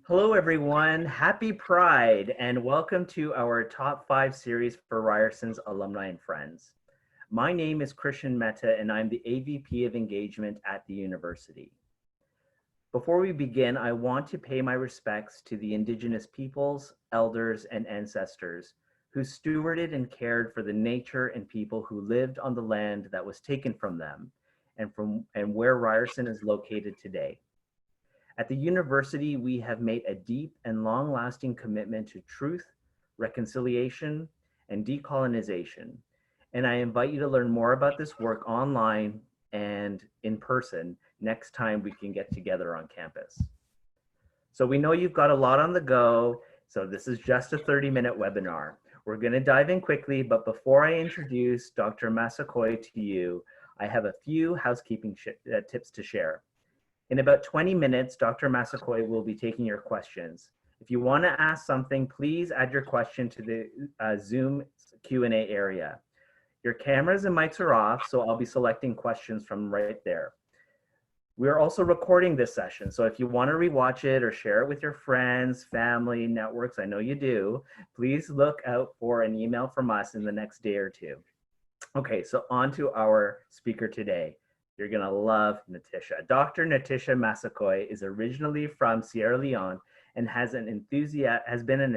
Hello, everyone. Happy Pride, and welcome to our Top 5 series for Ryerson's alumni and friends. My name is Christian Mehta, and I'm the AVP of Engagement at the university. Before we begin, I want to pay my respects to the Indigenous peoples, elders, and ancestors who stewarded and cared for the nature and people who lived on the land that was taken from them and where Ryerson is located today. At the university, we have made a deep and long-lasting commitment to truth, reconciliation, and decolonization. And I invite you to learn more about this work online and in person next time we can get together on campus. So we know you've got a lot on the go, so this is just a 30-minute webinar. We're going to dive in quickly, but before I introduce Dr. Massaquoi to you, I have a few housekeeping tips to share. In about 20 minutes, Dr. Massaquoi will be taking your questions. If you want to ask something, please add your question to the Zoom Q&A area. Your cameras and mics are off, so I'll be selecting questions from right there. We're also recording this session, so if you want to rewatch it or share it with your friends, family, networks, I know you do, please look out for an email from us in the next day or two. Okay, so on to our speaker today. You're gonna love Natisha. Dr. Natisha Massaquoi is originally from Sierra Leone and has been an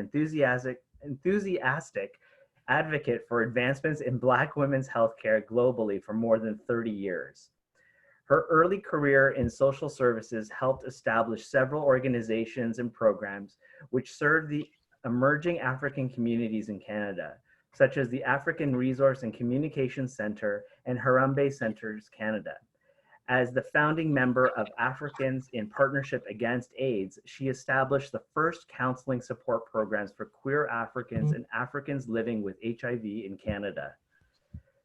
enthusiastic advocate for advancements in Black women's healthcare globally for more than 30 years. Her early career in social services helped establish several organizations and programs which serve the emerging African communities in Canada, such as the African Resource and Communication Center and Harambee Centers Canada. As the founding member of Africans in Partnership Against AIDS, she established the first counseling support programs for queer Africans and Africans living with HIV in Canada.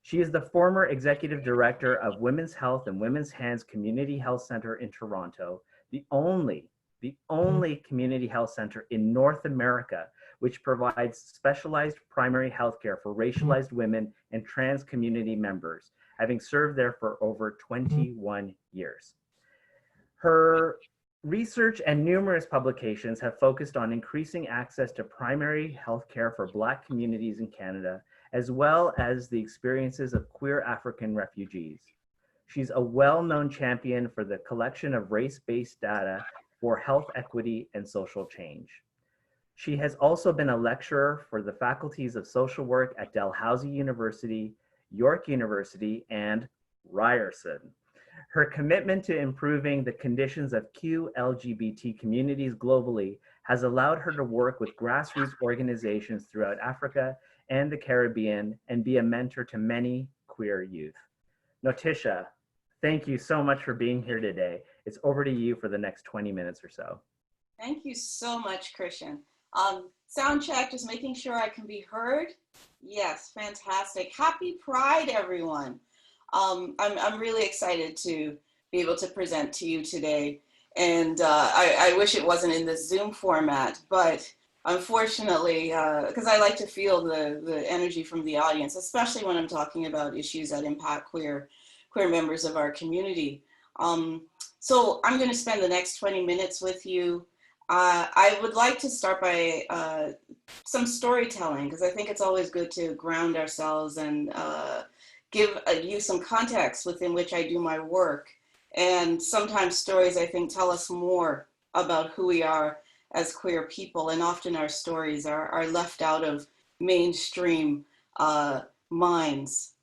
She is the former executive director of Women's Health and Women's Hands Community Health Center in Toronto, the only community health center in North America which provides specialized primary health care for racialized women and trans community members, having served there for over 21 years. Her research and numerous publications have focused on increasing access to primary health care for Black communities in Canada, as well as the experiences of queer African refugees. She's a well-known champion for the collection of race-based data for health equity and social change. She has also been a lecturer for the faculties of social work at Dalhousie University, York University, and Ryerson. Her commitment to improving the conditions of QLGBT communities globally has allowed her to work with grassroots organizations throughout Africa and the Caribbean and be a mentor to many queer youth. Notisha, thank you so much for being here today. It's over to you for the next 20 minutes or so. Thank you so much, Christian. Sound check, just making sure I can be heard. Yes, fantastic. Happy Pride, everyone. I'm really excited to be able to present to you today. And I wish it wasn't in the Zoom format, but unfortunately, because I like to feel the energy from the audience, especially when I'm talking about issues that impact queer members of our community. So I'm going to spend the next 20 minutes with you. I would like to start by some storytelling, because I think it's always good to ground ourselves and give you some context within which I do my work. And sometimes stories, I think, tell us more about who we are as queer people, and often our stories are left out of mainstream minds.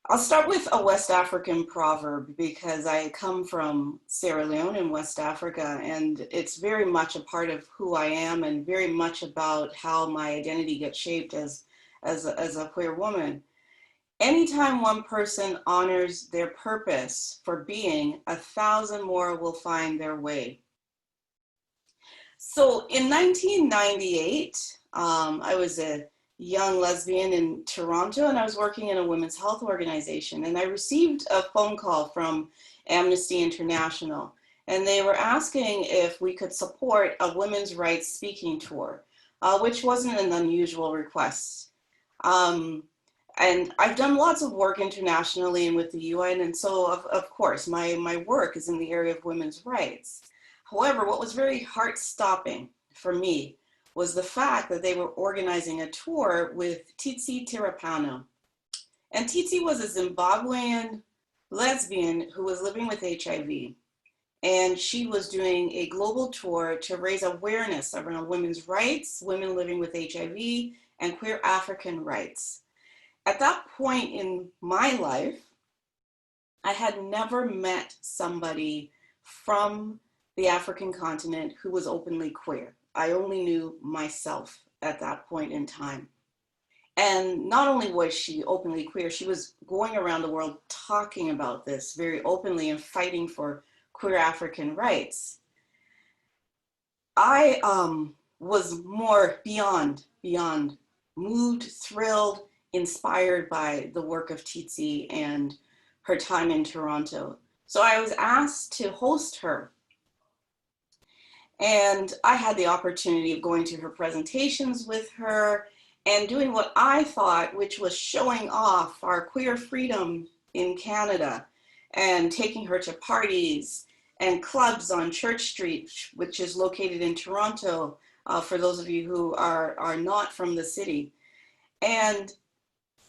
I'll start with a West African proverb because I come from Sierra Leone in West Africa, and it's very much a part of who I am and very much about how my identity gets shaped as a queer woman. Anytime one person honors their purpose for being, 1,000 more will find their way. So in 1998, I was a young lesbian in Toronto, and I was working in a women's health organization, and I received a phone call from Amnesty International, and they were asking if we could support a women's rights speaking tour, which wasn't an unusual request. And I've done lots of work internationally and with the UN, and so of course my work is in the area of women's rights. However, what was very heart-stopping for me was the fact that they were organizing a tour with Tsitsi Tirapano. And Tsitsi was a Zimbabwean lesbian who was living with HIV. And she was doing a global tour to raise awareness around women's rights, women living with HIV, and queer African rights. At that point in my life, I had never met somebody from the African continent who was openly queer. I only knew myself at that point in time. And not only was she openly queer, she was going around the world talking about this very openly and fighting for queer African rights. I was more beyond moved, thrilled, inspired by the work of Tsitsi and her time in Toronto. So I was asked to host her. And I had the opportunity of going to her presentations with her and doing what I thought, which was showing off our queer freedom in Canada and taking her to parties and clubs on Church Street, which is located in Toronto, for those of you who are not from the city. And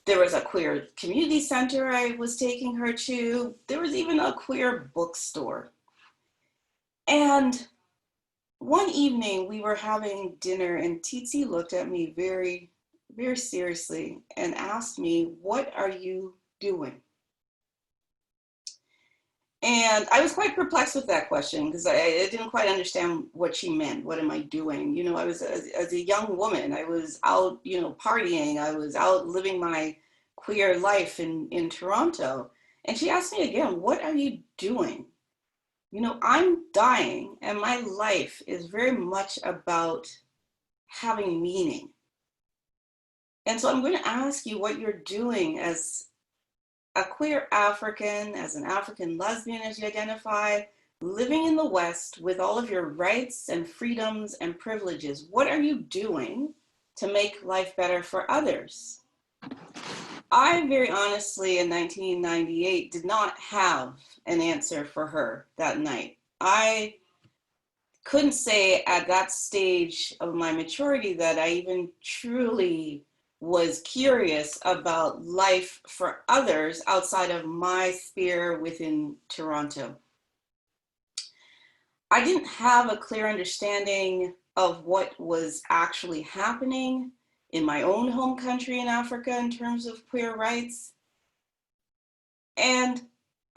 there was a queer community center I was taking her to. There was even a queer bookstore. And one evening we were having dinner and Tsitsi looked at me very, very seriously and asked me, "What are you doing?" And I was quite perplexed with that question because I didn't quite understand what she meant. What am I doing? You know, I was, as a young woman, I was out, you know, partying. I was out living my queer life in Toronto. And she asked me again, "What are you doing?" You know, I'm dying and my life is very much about having meaning. And so I'm going to ask you what you're doing as a queer African, as an African lesbian, as you identify, living in the West with all of your rights and freedoms and privileges. What are you doing to make life better for others? I very honestly, in 1998, did not have an answer for her that night. I couldn't say at that stage of my maturity that I even truly was curious about life for others outside of my sphere within Toronto. I didn't have a clear understanding of what was actually happening in my own home country in Africa in terms of queer rights. And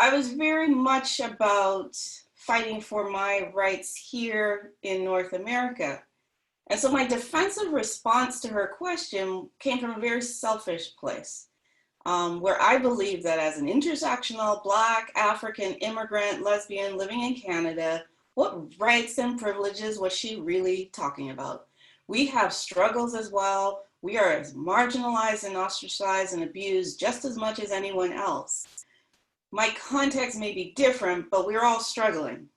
I was very much about fighting for my rights here in North America. And so my defensive response to her question came from a very selfish place, where I believe that as an intersectional Black, African, immigrant, lesbian living in Canada, what rights and privileges was she really talking about? We have struggles as well. We are as marginalized and ostracized and abused just as much as anyone else. My context may be different, but we're all struggling.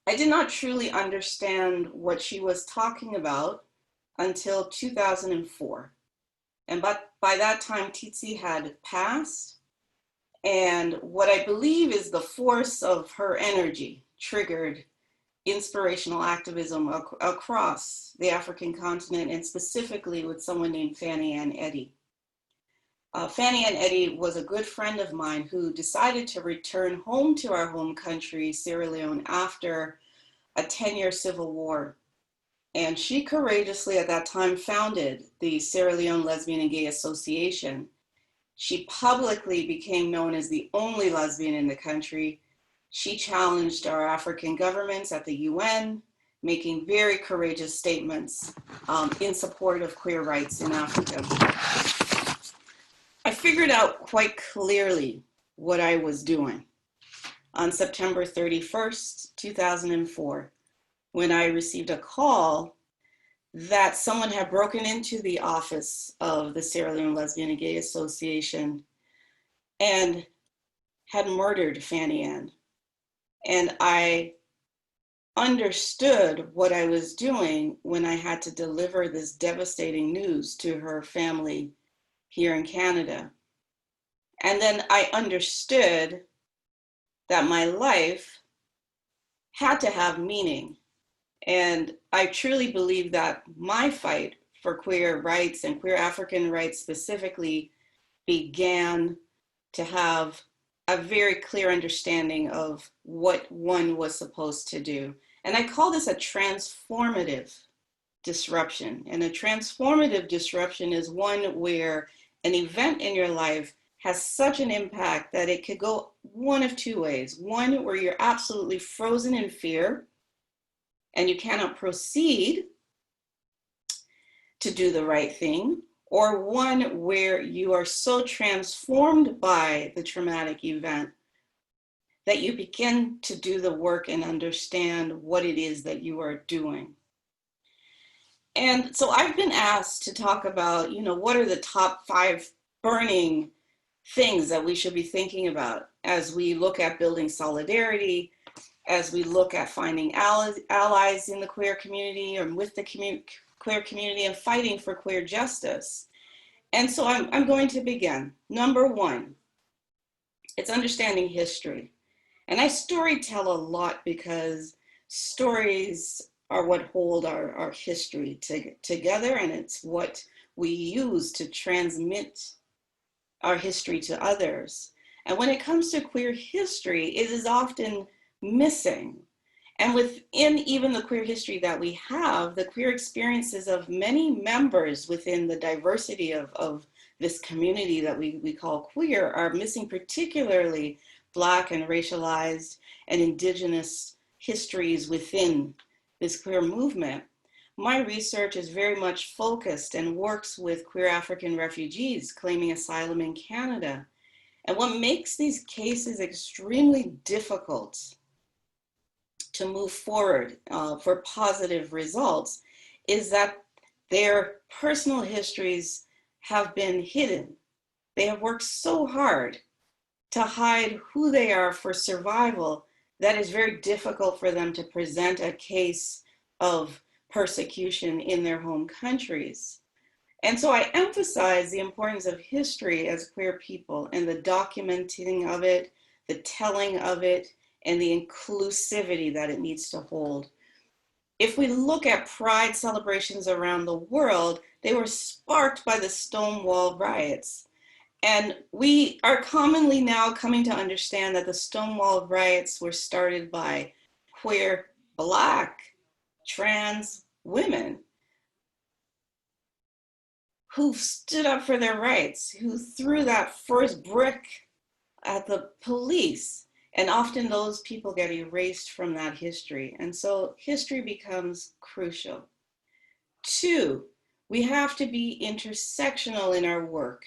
I did not truly understand what she was talking about until 2004. And but by that time, Tsitsi had passed. And what I believe is the force of her energy triggered inspirational activism across the African continent, and specifically with someone named Fanny Ann Eddy. Fanny Ann Eddy was a good friend of mine who decided to return home to our home country, Sierra Leone, after a 10-year civil war. And she courageously at that time founded the Sierra Leone Lesbian and Gay Association. She publicly became known as the only lesbian in the country. She challenged our African governments at the UN, making very courageous statements in support of queer rights in Africa. I figured out quite clearly what I was doing on September 31st, 2004, when I received a call that someone had broken into the office of the Sierra Leone Lesbian and Gay Association and had murdered Fanny Ann. And I understood what I was doing when I had to deliver this devastating news to her family here in Canada. And then I understood that my life had to have meaning. And I truly believe that my fight for queer rights and queer African rights specifically began to have a very clear understanding of what one was supposed to do. And I call this a transformative disruption. And a transformative disruption is one where an event in your life has such an impact that it could go one of two ways. One, where you're absolutely frozen in fear and you cannot proceed to do the right thing, or one where you are so transformed by the traumatic event that you begin to do the work and understand what it is that you are doing. And so I've been asked to talk about, what are the top 5 burning things that we should be thinking about as we look at building solidarity, as we look at finding allies in the queer community or with the queer community and fighting for queer justice. And so I'm going to begin. Number 1, it's understanding history. And I story tell a lot because stories are what hold our history together, and it's what we use to transmit our history to others. And when it comes to queer history, it is often missing. And within even the queer history that we have, the queer experiences of many members within the diversity of this community that we call queer are missing, particularly Black and racialized and Indigenous histories within this queer movement. My research is very much focused and works with queer African refugees claiming asylum in Canada. And what makes these cases extremely difficult to move forward for positive results is that their personal histories have been hidden. They have worked so hard to hide who they are for survival that it's very difficult for them to present a case of persecution in their home countries. And so I emphasize the importance of history as queer people and the documenting of it, the telling of it, and the inclusivity that it needs to hold. If we look at pride celebrations around the world, they were sparked by the Stonewall riots. And we are commonly now coming to understand that the Stonewall riots were started by queer, Black, trans women who stood up for their rights, who threw that first brick at the police. And often those people get erased from that history. And so history becomes crucial. 2, we have to be intersectional in our work.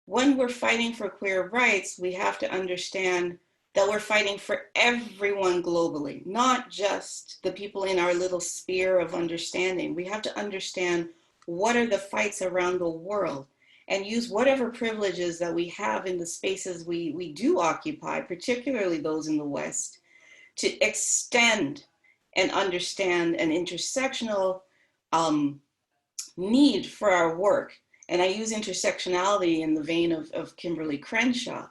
When we're fighting for queer rights, we have to understand that we're fighting for everyone globally, not just the people in our little sphere of understanding. We have to understand what are the fights around the world and use whatever privileges that we have in the spaces we do occupy, particularly those in the West, to extend and understand an intersectional need for our work. And I use intersectionality in the vein of Kimberly Crenshaw.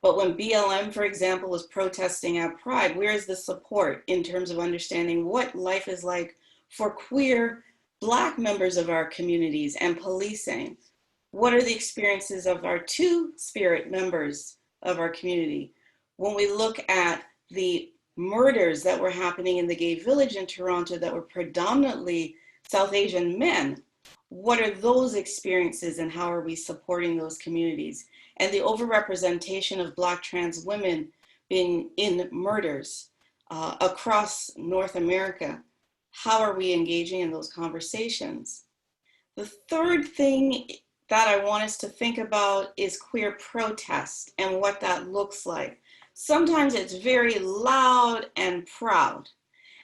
But when BLM, for example, was protesting at Pride, where is the support in terms of understanding what life is like for queer Black members of our communities and policing? What are the experiences of our Two-Spirit members of our community? When we look at the murders that were happening in the gay village in Toronto that were predominantly South Asian men, what are those experiences and how are we supporting those communities? And the overrepresentation of Black trans women being in murders across North America, how are we engaging in those conversations? The third thing that I want us to think about is queer protest and what that looks like. Sometimes it's very loud and proud,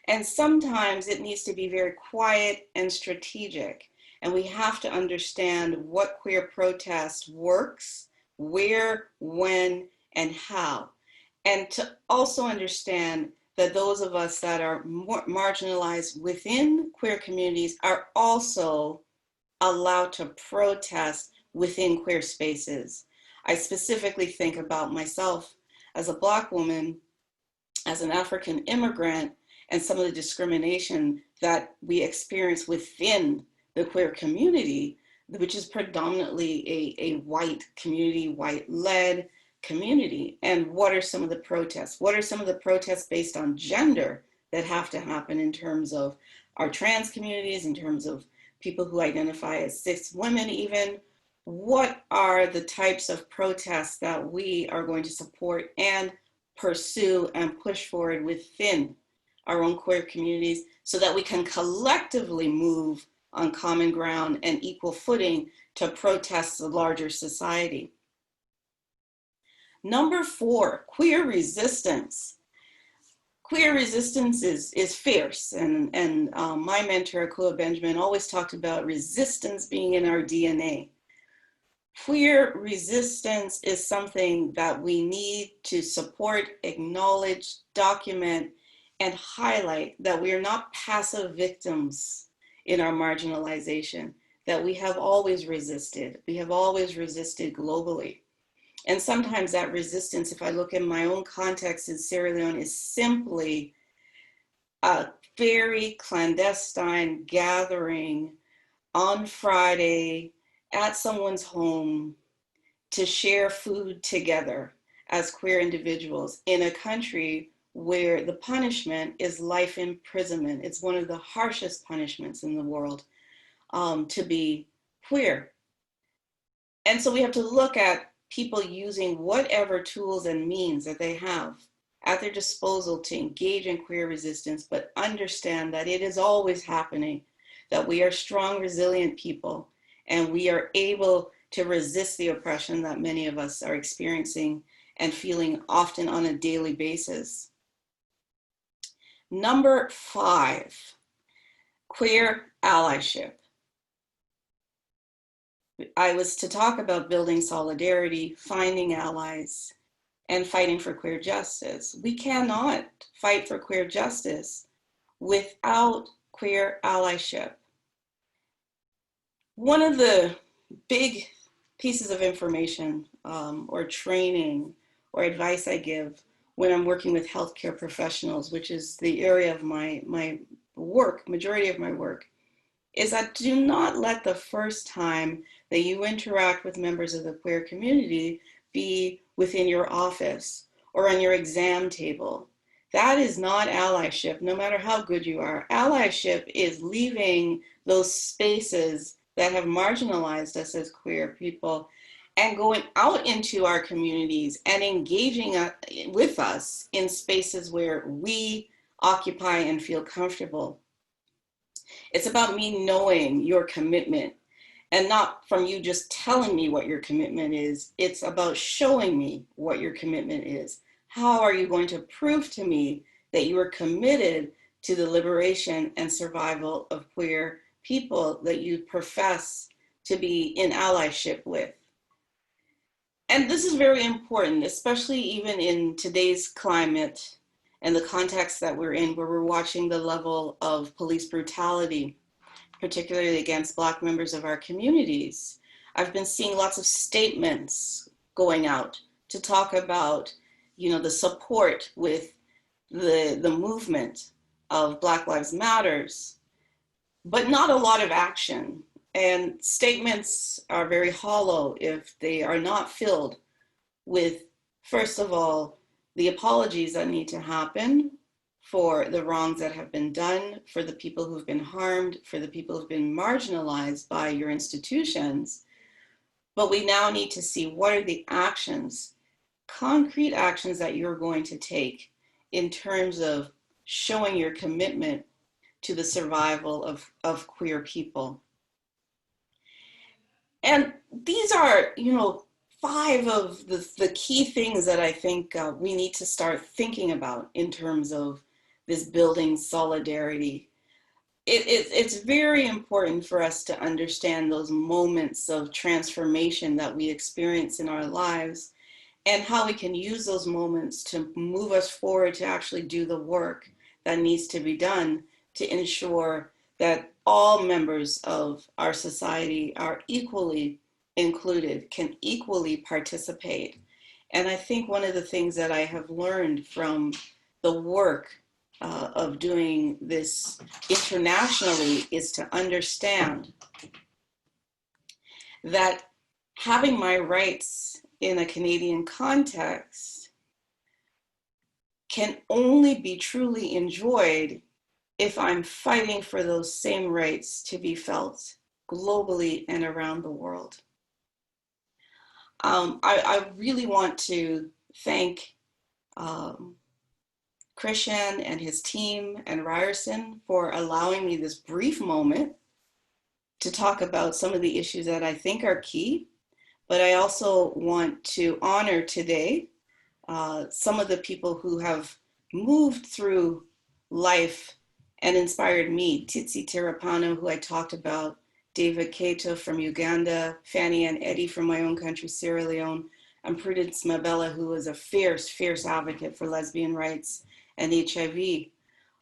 and sometimes it needs to be very quiet and strategic. And we have to understand what queer protest works, where, when, and how. And to also understand that those of us that are more marginalized within queer communities are also allowed to protest within queer spaces. I specifically think about myself as a Black woman as an African immigrant and some of the discrimination that we experience within the queer community, which is predominantly a white community, white-led community. And what are some of the protests? What are some of the protests based on gender that have to happen in terms of our trans communities, in terms of people who identify as cis women even? What are the types of protests that we are going to support and pursue and push forward within our own queer communities so that we can collectively move on common ground and equal footing to protest the larger society? Number 4, queer resistance. Queer resistance is fierce, and my mentor, Akua Benjamin, always talked about resistance being in our DNA. Queer resistance is something that we need to support, acknowledge, document, and highlight that we are not passive victims in our marginalization, that we have always resisted. We have always resisted globally. And sometimes that resistance, if I look in my own context in Sierra Leone, is simply a very clandestine gathering on Friday at someone's home to share food together as queer individuals in a country where the punishment is life imprisonment. It's one of the harshest punishments in the world to be queer. And so we have to look at people using whatever tools and means that they have at their disposal to engage in queer resistance, but understand that it is always happening, that we are strong, resilient people, and we are able to resist the oppression that many of us are experiencing and feeling often on a daily basis. Number 5, queer allyship. I was to talk about building solidarity, finding allies, and fighting for queer justice. We cannot fight for queer justice without queer allyship. One of the big pieces of information or training or advice I give when I'm working with healthcare professionals, which is the area of my work, majority of my work, is that do not let the first time that you interact with members of the queer community be within your office or on your exam table. That is not allyship, no matter how good you are. Allyship is leaving those spaces that have marginalized us as queer people and going out into our communities and engaging with us in spaces where we occupy and feel comfortable. It's about me knowing your commitment and not from you just telling me what your commitment is. It's about showing me what your commitment is. How are you going to prove to me that you are committed to the liberation and survival of queer people that you profess to be in allyship with? And this is very important, especially even in today's climate and the context that we're in, where we're watching the level of police brutality, particularly against Black members of our communities. I've been seeing lots of statements going out to talk about, the support with the movement of Black Lives Matters, but not a lot of action. And statements are very hollow if they are not filled with, first of all, the apologies that need to happen for the wrongs that have been done, for the people who've been harmed, for the people who've been marginalized by your institutions. But we now need to see what are the actions, concrete actions that you're going to take in terms of showing your commitment to the survival of queer people. And these are, 5 of the key things that I think we need to start thinking about in terms of this building solidarity. It's very important for us to understand those moments of transformation that we experience in our lives and how we can use those moments to move us forward to actually do the work that needs to be done to ensure that all members of our society are equally included, can equally participate. And I think one of the things that I have learned from the work of doing this internationally is to understand that having my rights in a Canadian context can only be truly enjoyed if I'm fighting for those same rights to be felt globally and around the world. I really want to thank Christian and his team and Ryerson for allowing me this brief moment to talk about some of the issues that I think are key. But I also want to honor today some of the people who have moved through life and inspired me. Tsitsi Terapano, who I talked about, David Keto from Uganda, Fanny and Eddie from my own country, Sierra Leone, and Prudence Mabella, who is a fierce, fierce advocate for lesbian rights and HIV.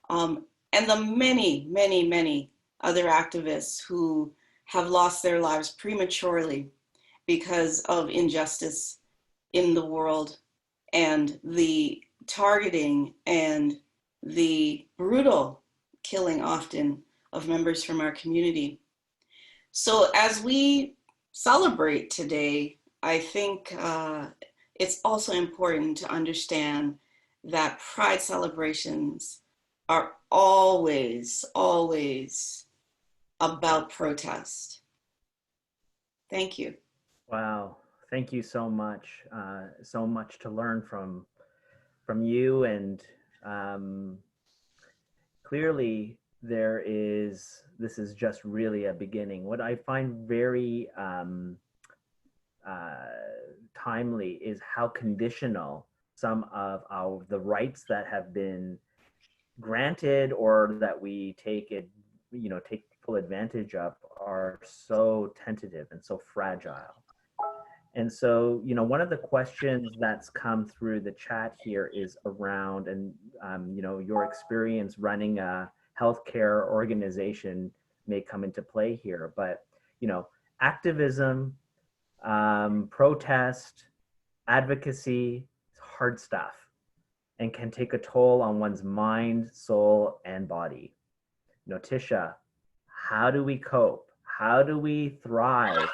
And the many, many, many other activists who have lost their lives prematurely because of injustice in the world and the targeting and the brutal killing often of members from our community. So as we celebrate today, I think it's also important to understand that Pride celebrations are always, always about protest. Thank you. Wow, thank you so much. So much to learn from you, and clearly this is just really a beginning. What I find very timely is how conditional some of the rights that have been granted or that we take full advantage of are so tentative and so fragile. And so, one of the questions that's come through the chat here is around, and your experience running a healthcare organization may come into play here, but activism, protest, advocacy, it's hard stuff and can take a toll on one's mind, soul, and body. Notisha, how do we cope? How do we thrive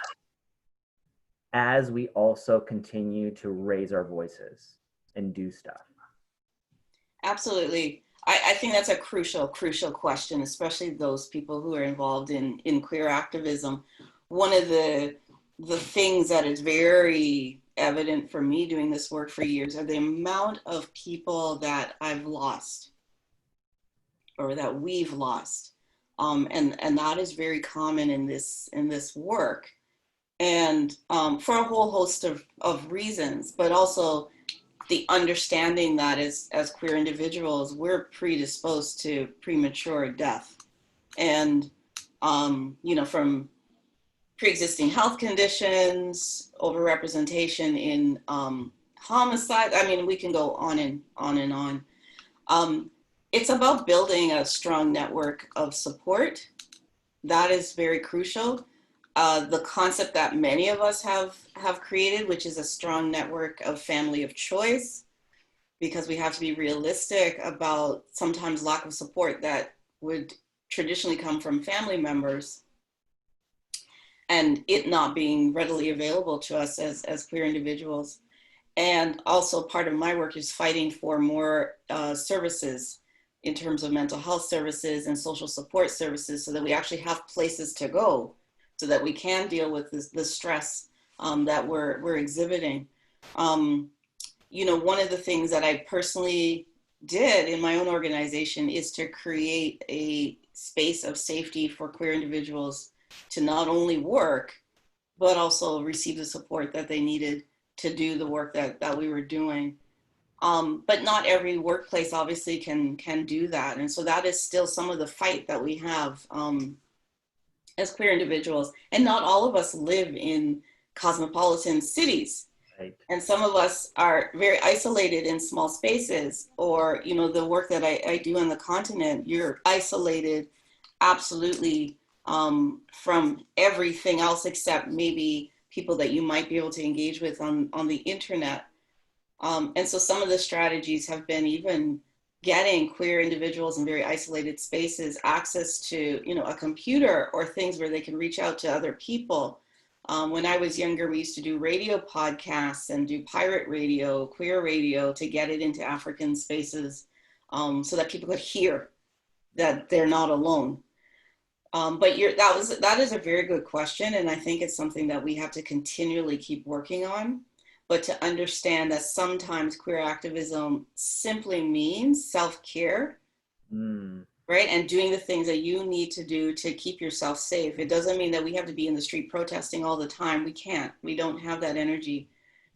as we also continue to raise our voices and do stuff? Absolutely. I think that's a crucial, crucial question, especially those people who are involved in queer activism. One of the things that is very evident for me doing this work for years are the amount of people that I've lost or that we've lost. And that is very common in this work. And for a whole host of reasons, but also the understanding that as queer individuals, we're predisposed to premature death. And, from pre-existing health conditions, overrepresentation in homicide, I mean, we can go on and on and on. It's about building a strong network of support. That is very crucial. The concept that many of us have created, which is a strong network of family of choice, because we have to be realistic about sometimes lack of support that would traditionally come from family members and it not being readily available to us as queer individuals. And also part of my work is fighting for more services in terms of mental health services and social support services so that we actually have places to go so that we can deal with the stress that we're exhibiting. One of the things that I personally did in my own organization is to create a space of safety for queer individuals to not only work, but also receive the support that they needed to do the work that we were doing. But not every workplace obviously can do that. And so that is still some of the fight that we have as queer individuals. And not all of us live in cosmopolitan cities. Right. And some of us are very isolated in small spaces, or, the work that I do on the continent, you're isolated absolutely from everything else except maybe people that you might be able to engage with on the internet. And so some of the strategies have been even getting queer individuals in very isolated spaces access to, you know, a computer or things where they can reach out to other people. When I was younger, we used to do radio podcasts and do pirate radio, queer radio, to get it into African spaces, so that people could hear that they're not alone. But that is a very good question, and I think it's something that we have to continually keep working on. But to understand that sometimes queer activism simply means self-care, right? And doing the things that you need to do to keep yourself safe. It doesn't mean that we have to be in the street protesting all the time. We can't. We don't have that energy.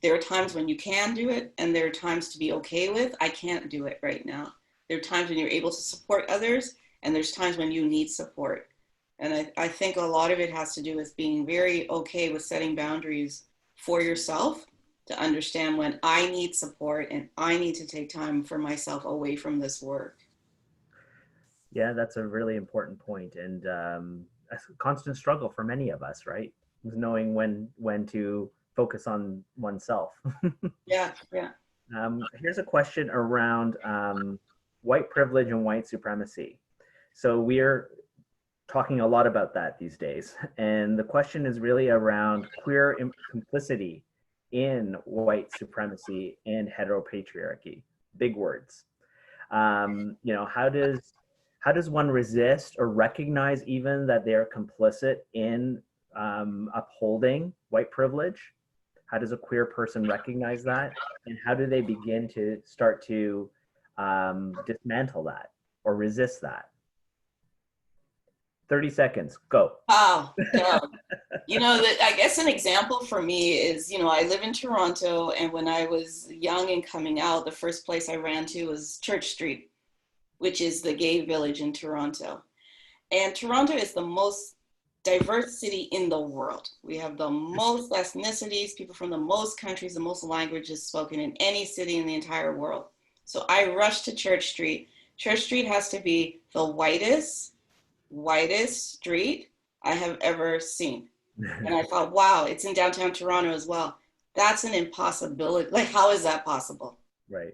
There are times when you can do it, and there are times to be okay with, I can't do it right now. There are times when you're able to support others, and there's times when you need support. And I think a lot of it has to do with being very okay with setting boundaries for yourself, to understand when I need support and I need to take time for myself away from this work. Yeah, that's a really important point, and a constant struggle for many of us, right? Knowing when to focus on oneself. Yeah. Here's a question around white privilege and white supremacy. So we're talking a lot about that these days, and the question is really around queer complicity in white supremacy and heteropatriarchy. Big words. You know, how does one resist or recognize even that they're complicit in upholding white privilege? How does a queer person recognize that? And how do they begin to start to dismantle that or resist that? 30 seconds, go. Wow. Yeah. You know, I guess an example for me is, you know, I live in Toronto, and when I was young and coming out, the first place I ran to was Church Street, which is the gay village in Toronto. And Toronto is the most diverse city in the world. We have the most ethnicities, people from the most countries, the most languages spoken in any city in the entire world. So I rushed to Church Street. Church Street has to be the whitest street I have ever seen. And I thought, wow, it's in downtown Toronto as well. That's an impossibility. Like, how is that possible? Right.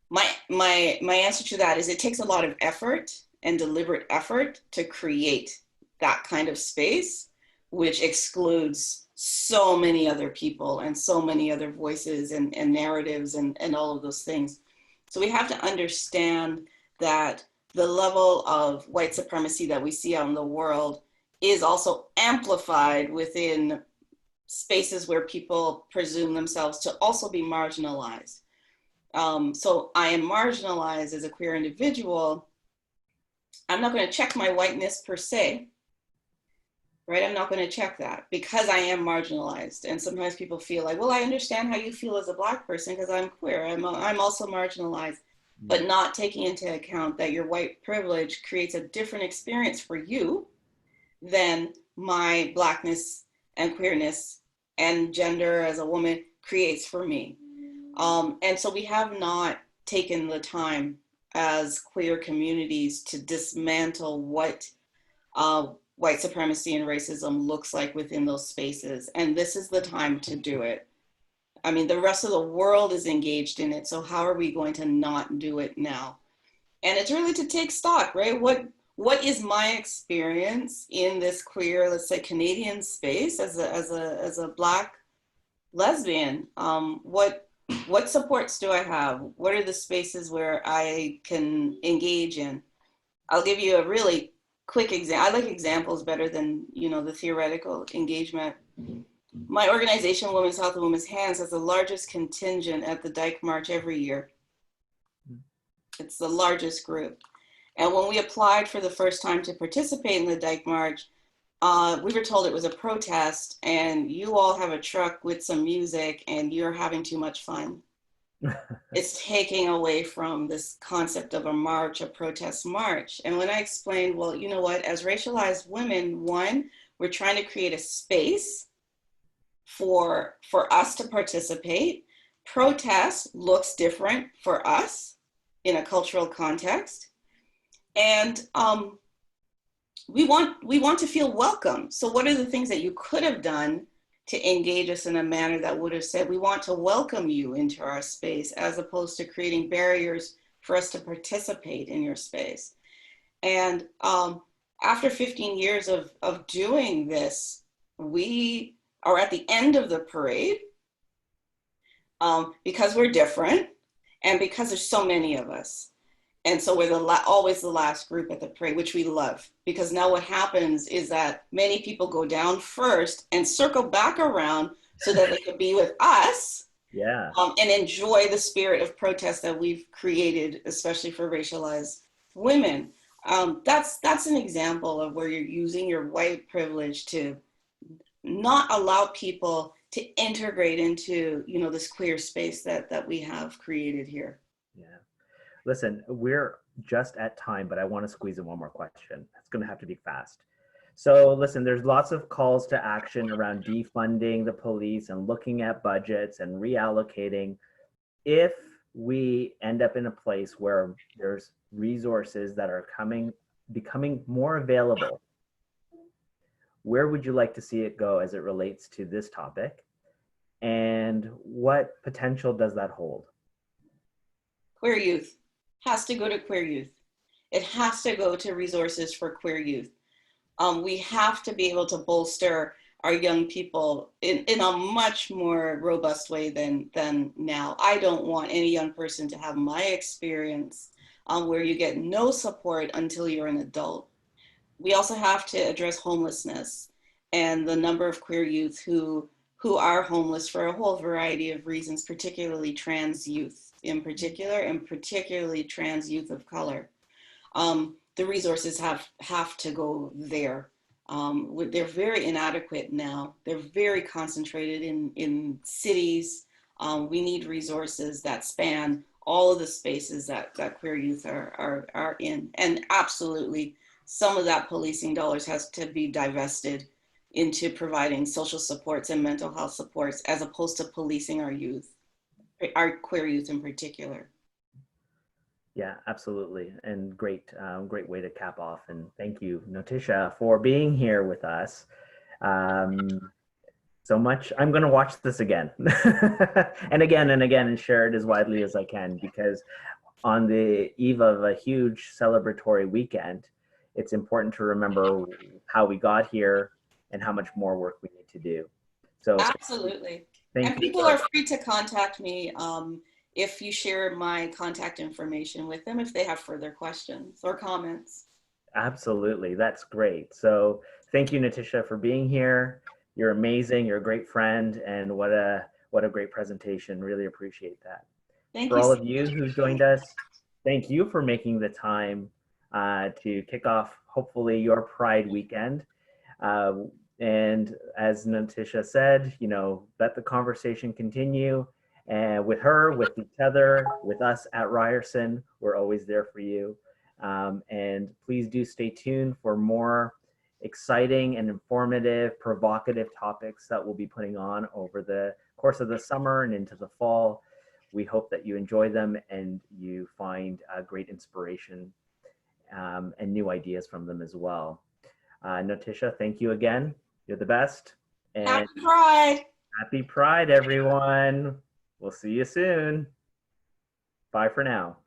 My answer to that is it takes a lot of effort and deliberate effort to create that kind of space, which excludes so many other people and so many other voices and narratives and all of those things. So we have to understand that the level of white supremacy that we see out in the world is also amplified within spaces where people presume themselves to also be marginalized. So I am marginalized as a queer individual. I'm not going to check my whiteness per se, right? I'm not going to check that because I am marginalized. And sometimes people feel like, well, I understand how you feel as a Black person because I'm queer. I'm also marginalized. But not taking into account that your white privilege creates a different experience for you than my Blackness and queerness and gender as a woman creates for me. And so we have not taken the time as queer communities to dismantle what white supremacy and racism looks like within those spaces. And this is the time to do it. I mean, the rest of the world is engaged in it. So how are we going to not do it now? And it's really to take stock, right? What is my experience in this queer, let's say, Canadian space as a Black lesbian? What supports do I have? What are the spaces where I can engage in? I'll give you a really quick example. I like examples better than, you know, the theoretical engagement. My organization, Women's Health and Women's Hands, has the largest contingent at the Dyke March every year. It's the largest group. And when we applied for the first time to participate in the Dyke March, we were told it was a protest and you all have a truck with some music and you're having too much fun. It's taking away from this concept of a march, a protest march. And when I explained, well, you know what, as racialized women, one, we're trying to create a space for us to participate. Protest looks different for us in a cultural context. And we want to feel welcome. So what are the things that you could have done to engage us in a manner that would have said, we want to welcome you into our space, as opposed to creating barriers for us to participate in your space. And after 15 years of doing this, we are at the end of the parade because we're different and because there's so many of us. And so we're always the last group at the parade, which we love, because now what happens is that many people go down first and circle back around so that they can be with us. Yeah. And enjoy the spirit of protest that we've created, especially for racialized women. That's an example of where you're using your white privilege to not allow people to integrate into, you know, this queer space that we have created here. Yeah. Listen, we're just at time, but I want to squeeze in one more question. It's going to have to be fast. So listen, there's lots of calls to action around defunding the police and looking at budgets and reallocating. If we end up in a place where there's resources that are becoming more available, where would you like to see it go as it relates to this topic? And what potential does that hold? Queer youth has to go to queer youth. It has to go to resources for queer youth. We have to be able to bolster our young people in a much more robust way than now. I don't want any young person to have my experience where you get no support until you're an adult. We also have to address homelessness and the number of queer youth who are homeless for a whole variety of reasons, particularly trans youth in particular, and particularly trans youth of color. The resources have to go there. They're very inadequate now. They're very concentrated in cities. We need resources that span all of the spaces that queer youth are in. And absolutely, some of that policing dollars has to be divested into providing social supports and mental health supports, as opposed to policing our youth, our queer youth in particular. Yeah, absolutely. And great way to cap off. And thank you, Notisha, for being here with us. So much. I'm going to watch this again and again and again and share it as widely as I can, because on the eve of a huge celebratory weekend, it's important to remember how we got here and how much more work we need to do. So absolutely. Thank and you. People are free to contact me if you share my contact information with them, if they have further questions or comments. Absolutely. That's great. So thank you, Natisha, for being here. You're amazing. You're a great friend. And what a great presentation. Really appreciate that. Thank for you all so of you much. who've joined us, thank you for making the time to kick off, hopefully, your Pride weekend. And as Natisha said, you know, let the conversation continue. And with her, with each other, with us at Ryerson, we're always there for you. And please do stay tuned for more exciting and informative, provocative topics that we'll be putting on over the course of the summer and into the fall. We hope that you enjoy them and you find great inspiration and new ideas from them as well. Notisha, thank you again. You're the best. And Happy Pride. Happy Pride, everyone. We'll see you soon. Bye for now.